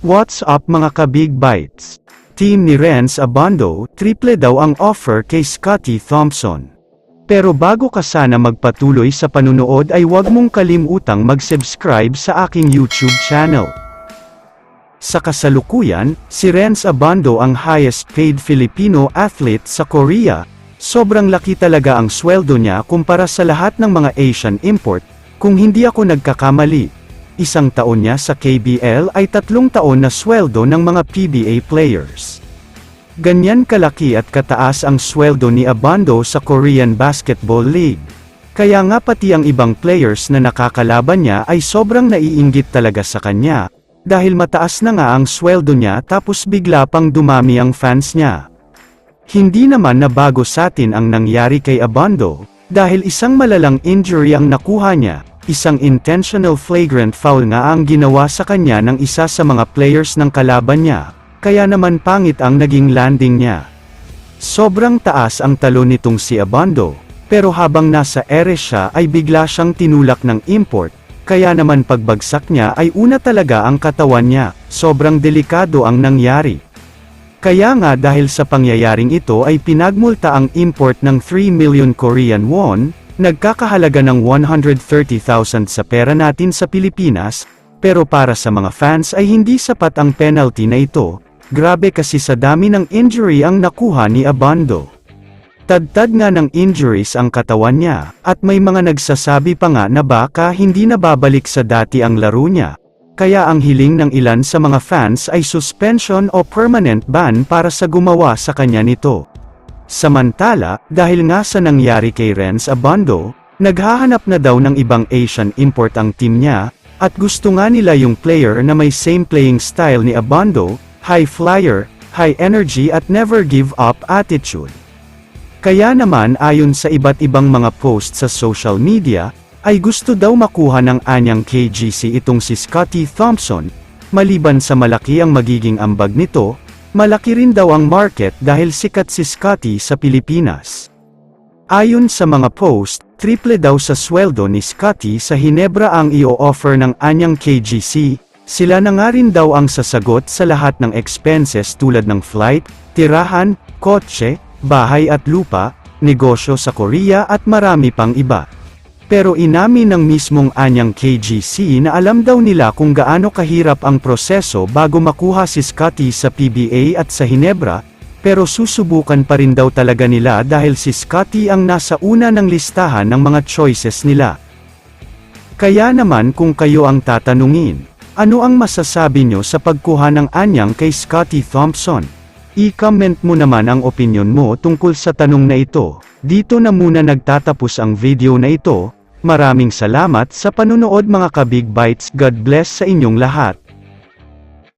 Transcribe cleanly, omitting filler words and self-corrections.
What's up mga ka-Big Bites? Team ni Renz Abando, triple daw ang offer kay Scottie Thompson. Pero bago ka sana magpatuloy sa panunood ay huwag mong kalimutang mag-subscribe sa aking YouTube channel. Sa kasalukuyan, si Renz Abando ang highest paid Filipino athlete sa Korea. Sobrang laki talaga ang sweldo niya kumpara sa lahat ng mga Asian import, kung hindi ako nagkakamali. Isang taon niya sa KBL ay 3 taon na sweldo ng mga PBA players. Ganyan kalaki at kataas ang sweldo ni Abando sa Korean Basketball League. Kaya nga pati ang ibang players na nakakalaban niya ay sobrang naiinggit talaga sa kanya, dahil mataas na nga ang sweldo niya tapos bigla pang dumami ang fans niya. Hindi naman na bago sa atin ang nangyari kay Abando, dahil isang malalang injury ang nakuha niya. Isang intentional flagrant foul nga ang ginawa sa kanya ng isa sa mga players ng kalaban niya, kaya naman pangit ang naging landing niya. Sobrang taas ang talon nitong si Abando, pero habang nasa ere siya ay bigla siyang tinulak ng import, kaya naman pagbagsak niya ay una talaga ang katawan niya. Sobrang delikado ang nangyari. Kaya nga dahil sa pangyayaring ito ay pinagmulta ang import ng 3 million Korean won, nagkakahalaga ng 130,000 sa pera natin sa Pilipinas, pero para sa mga fans ay hindi sapat ang penalty na ito. Grabe kasi sa dami ng injury ang nakuha ni Abando. Tad-tad nga ng injuries ang katawan niya, at may mga nagsasabi pa nga na baka hindi na babalik sa dati ang laro niya. Kaya ang hiling ng ilan sa mga fans ay suspension o permanent ban para sa gumawa sa kanya nito. Samantala, dahil nga sa nangyari kay Renz Abando, naghahanap na daw ng ibang Asian import ang team niya, at gusto nga nila yung player na may same playing style ni Abando, high flyer, high energy at never give up attitude. Kaya naman ayon sa iba't ibang mga posts sa social media, ay gusto daw makuha ng anyang KGC itong si Scottie Thompson. Maliban sa malaki ang magiging ambag nito, malaki rin daw ang market dahil sikat si Scottie sa Pilipinas. Ayon sa mga post, triple daw sa sweldo ni Scottie sa Hinebra ang i-o-offer ng anyang KGC, sila na nga rin daw ang sasagot sa lahat ng expenses tulad ng flight, tirahan, kotse, bahay at lupa, negosyo sa Korea at marami pang iba. Pero inamin ng mismong anyang KGC na alam daw nila kung gaano kahirap ang proseso bago makuha si Scottie sa PBA at sa Hinebra, pero susubukan pa rin daw talaga nila dahil si Scottie ang nasa una ng listahan ng mga choices nila. Kaya naman kung kayo ang tatanungin, ano ang masasabi nyo sa pagkuha ng anyang kay Scottie Thompson? I-comment mo naman ang opinion mo tungkol sa tanong na ito. Dito na muna nagtatapos ang video na ito. Maraming salamat sa panunood mga ka-Big Bites. God bless sa inyong lahat.